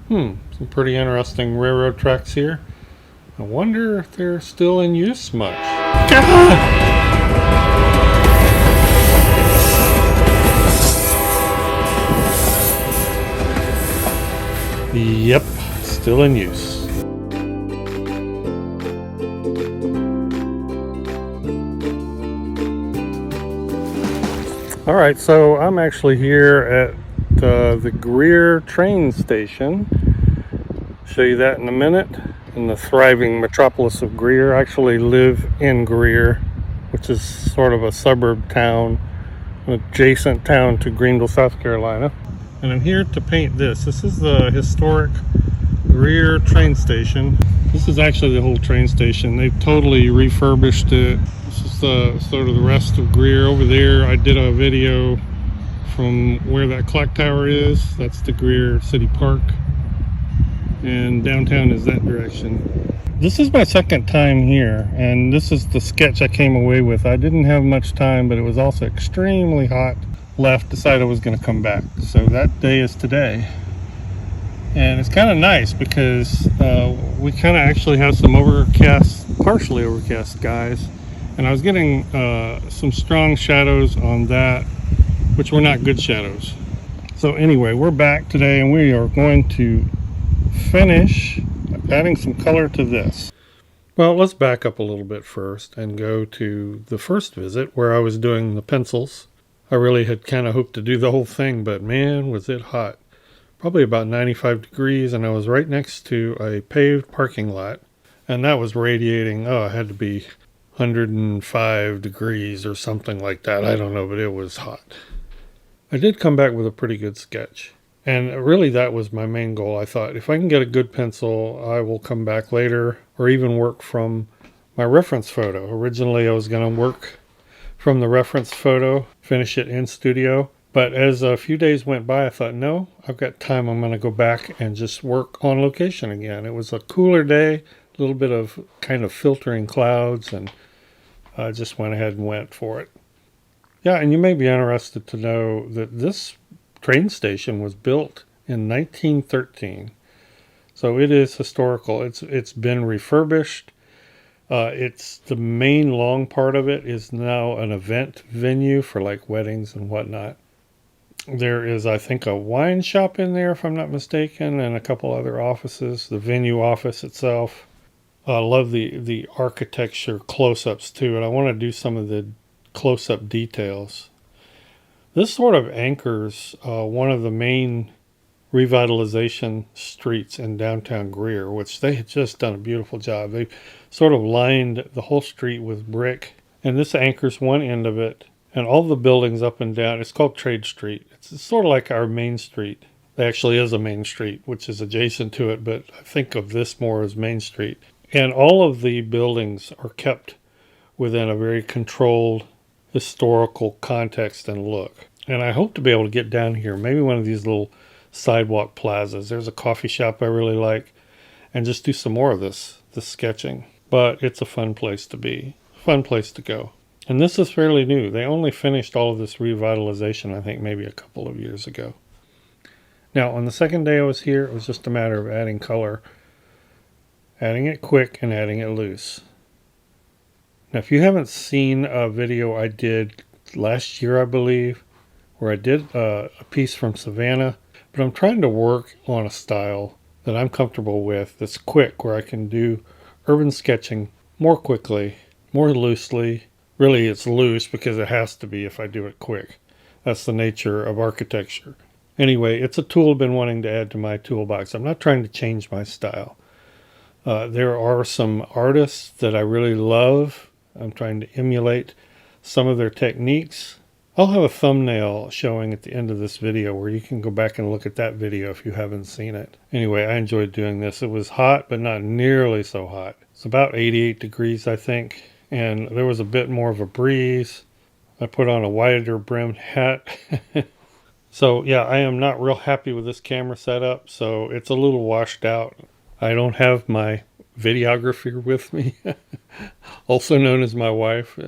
Some pretty interesting railroad tracks here. I wonder if they're still in use much. Yep, still in use. All right, so I'm actually here at the Greer train station. Show you that in a minute. In the thriving metropolis of Greer. I actually live in Greer, which is sort of a suburb town, an adjacent town to Greenville, South Carolina. And I'm here to paint this. This is the historic Greer train station. This is actually the whole train station. They've totally refurbished it. This is the sort of the rest of Greer. Over there, I did a video from where that clock tower is. That's the Greer City Park. And downtown is that direction. This is my second time here, and this is the sketch I came away with. I didn't have much time, but it was also extremely hot. Left, decided I was going to come back. So that day is today. And it's kind of nice because we kind of actually have some overcast, partially overcast skies. And I was getting some strong shadows on that, which were not good shadows. So anyway, we're back today and we are going to finish adding some color to this. Well, let's back up a little bit first and go to the first visit where I was doing the pencils. I really had kind of hoped to do the whole thing, but man, was it hot. Probably about 95 degrees, and I was right next to a paved parking lot, and that was radiating, it had to be 105 degrees or something like that. I don't know, but it was hot. I did come back with a pretty good sketch. And really that was my main goal. I thought if I can get a good pencil, I will come back later or even work from my reference photo. Originally I was going to work from the reference photo, finish it in studio. But as a few days went by, I thought, no, I've got time. I'm going to go back and just work on location again. It was a cooler day, a little bit of kind of filtering clouds, and I just went ahead and went for it. Yeah, and you may be interested to know that this train station was built in 1913, so it is historical. It's been refurbished. It's the main long part of it is now an event venue for like weddings and whatnot. There is, I think, a wine shop in there, if I'm not mistaken, and a couple other offices. The venue office itself. I love the architecture close-ups too, and I want to do some of the close-up details. This sort of anchors one of the main revitalization streets in downtown Greer, which they had just done a beautiful job. They sort of lined the whole street with brick, and this anchors one end of it, and all the buildings up and down. It's called Trade Street. It's sort of like our main street. There actually is a main street, which is adjacent to it, but I think of this more as Main Street. And all of the buildings are kept within a very controlled historical context and look. And I hope to be able to get down here, maybe one of these little sidewalk plazas. There's a coffee shop I really like, and just do some more of this sketching. But it's a fun place to be, fun place to go. And this is fairly new. They only finished all of this revitalization, I think, maybe a couple of years ago. Now, on the second day I was here, it was just a matter of adding color, adding it quick and adding it loose. Now, if you haven't seen a video I did last year, I believe, where I did a piece from Savannah, but I'm trying to work on a style that I'm comfortable with that's quick, where I can do urban sketching more quickly, more loosely. Really, it's loose because it has to be if I do it quick. That's the nature of architecture. Anyway, it's a tool I've been wanting to add to my toolbox. I'm not trying to change my style. There are some artists that I really love. I'm trying to emulate some of their techniques. I'll have a thumbnail showing at the end of this video where you can go back and look at that video if you haven't seen it. Anyway, I enjoyed doing this. It was hot, but not nearly so hot. It's about 88 degrees, I think, and there was a bit more of a breeze. I put on a wider brimmed hat. So yeah, I am not real happy with this camera setup, so it's a little washed out. I don't have my videographer with me, also known as my wife.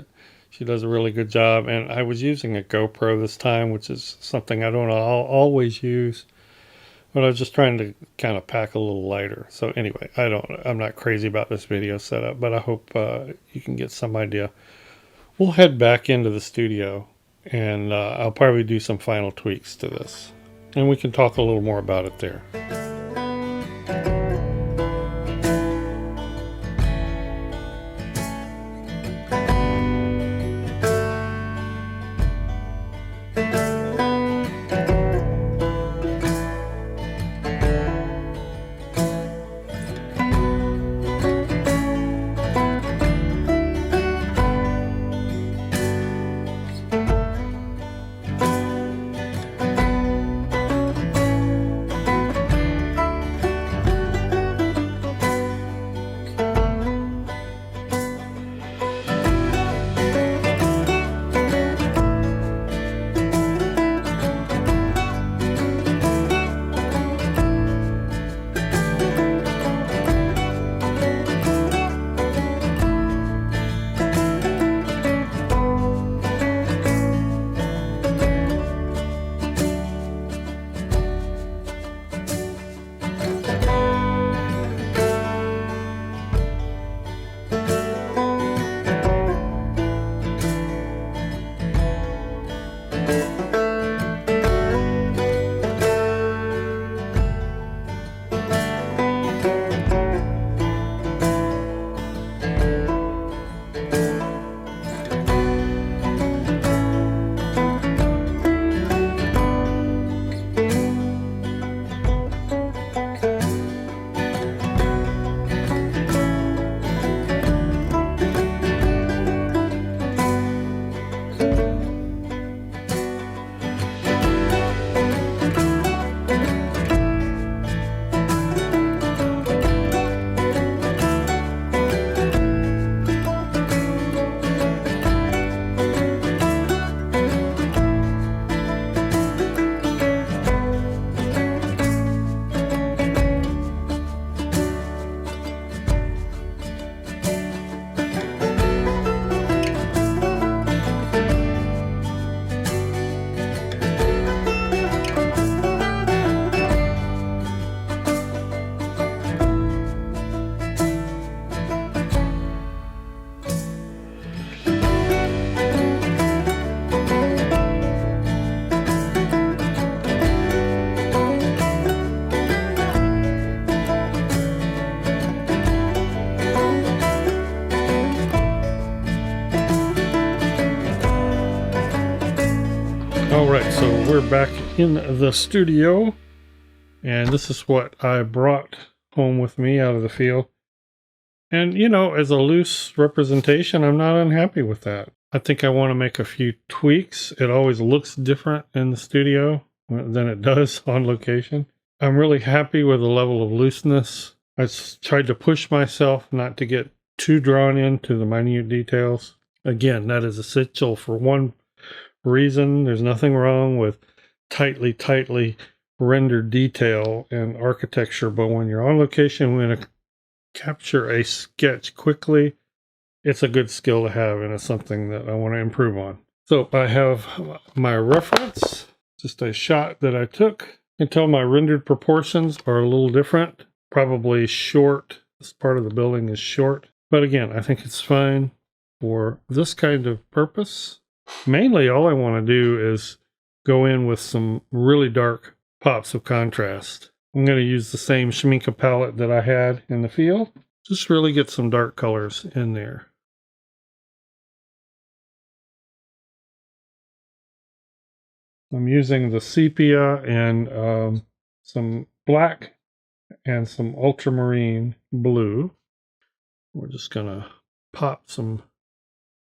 She does a really good job, and I was using a GoPro this time, which is something I don't always use. but I was just trying to kind of pack a little lighter. So anyway, I'm not crazy about this video setup, but I hope you can get some idea. We'll head back into the studio, and I'll probably do some final tweaks to this, and we can talk a little more about it there. Alright, so we're back in the studio, and this is what I brought home with me out of the field. And, you know, as a loose representation, I'm not unhappy with that. I think I want to make a few tweaks. It always looks different in the studio than it does on location. I'm really happy with the level of looseness. I tried to push myself not to get too drawn into the minute details. Again, that is essential for one reason. There's nothing wrong with tightly rendered detail and architecture, but when you're on location, we're going to capture a sketch quickly. It's a good skill to have, and it's something that I want to improve on. So I have my reference, just a shot that I took. You can tell my rendered proportions are a little different, probably short. This part of the building is short, but again, I think it's fine for this kind of purpose. Mainly all I want to do is go in with some really dark pops of contrast. I'm going to use the same Schmincke palette that I had in the field. Just really get some dark colors in there. I'm using the sepia and some black and some ultramarine blue. We're just going to pop some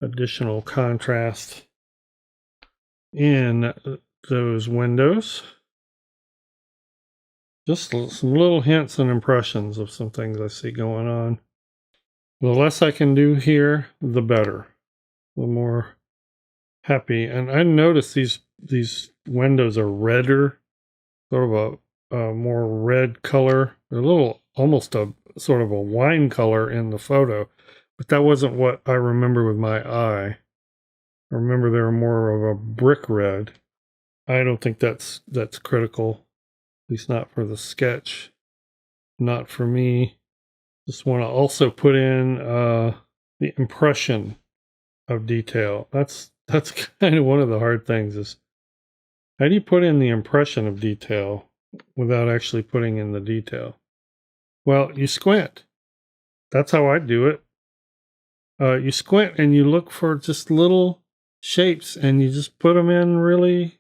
additional contrast in those windows. Just some little hints and impressions of some things I see going on. The less I can do here, the better. The more happy. And I notice these windows are redder, sort of a more red color. They're a little, almost a sort of a wine color in the photo, but that wasn't what I remember with my eye. I remember they were more of a brick red. I don't think that's critical. least not for the sketch, not for me. Just want to also put in the impression of detail. That's kind of one of the hard things, is how do you put in the impression of detail without actually putting in the detail? Well, you squint. That's how I do it. You squint and you look for just little shapes and you just put them in really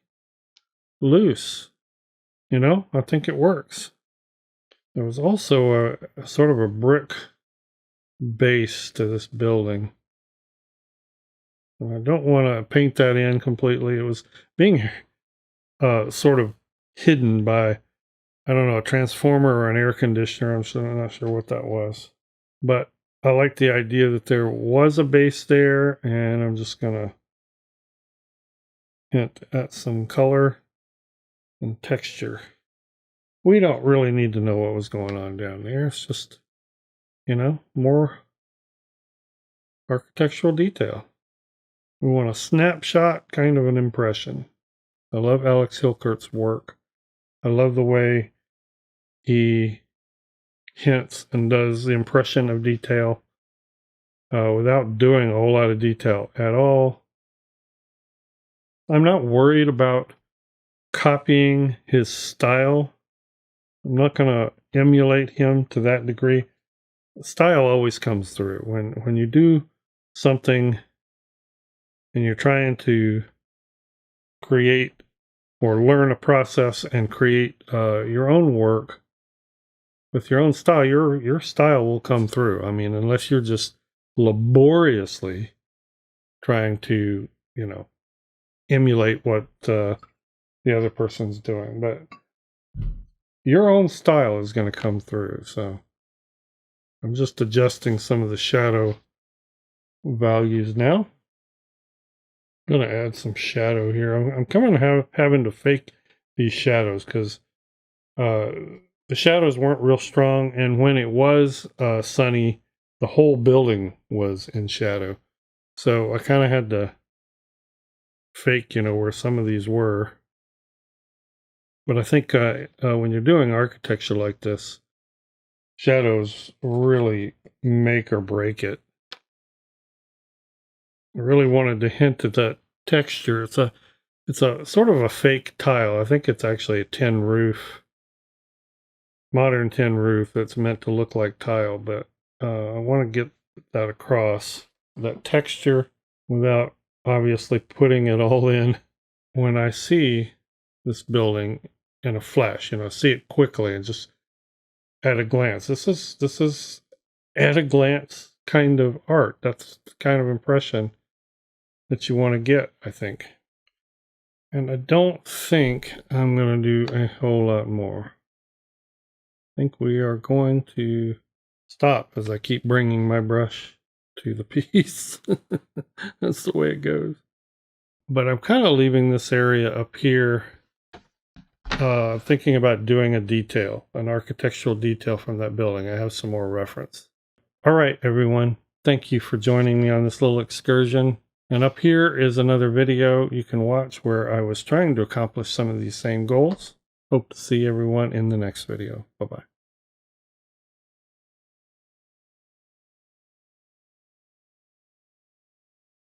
loose. You know, I think it works. There was also a sort of a brick base to this building. And I don't want to paint that in completely. It was being sort of hidden by, I don't know, a transformer or an air conditioner. I'm not sure what that was. But I like the idea that there was a base there, and I'm just going to hint at some color and texture. We don't really need to know what was going on down there. It's just, you know, more architectural detail. We want a snapshot kind of an impression. I love Alex Hilkert's work. I love the way he hints and does the impression of detail without doing a whole lot of detail at all. I'm not worried about copying his style. I'm not going to emulate him to that degree. Style always comes through. When you do something and you're trying to create or learn a process and create your own work with your own style, your style will come through. I mean, unless you're just laboriously trying to, you know, emulate what the other person's doing. But your own style is going to come through. So I'm just adjusting some of the shadow values now. I'm going to add some shadow here. I'm coming having to fake these shadows because the shadows weren't real strong, and when it was sunny, the whole building was in shadow. So I kind of had to fake, you know, where some of these were. But I think when you're doing architecture like this, shadows really make or break it. I really wanted to hint at that texture. It's a sort of a fake tile. I think it's actually a tin roof. Modern tin roof that's meant to look like tile, but I want to get that across, that texture, without obviously putting it all in. When I see this building in a flash, you know, see it quickly and just at a glance. This is at a glance kind of art. That's the kind of impression that you want to get, I think. And I don't think I'm going to do a whole lot more. I think we are going to stop as I keep bringing my brush to the piece. That's the way it goes. But I'm kind of leaving this area up here, thinking about doing a detail, an architectural detail from that building. I have some more reference. All right, everyone. Thank you for joining me on this little excursion. And up here is another video you can watch where I was trying to accomplish some of these same goals. Hope to see everyone in the next video. Bye-bye.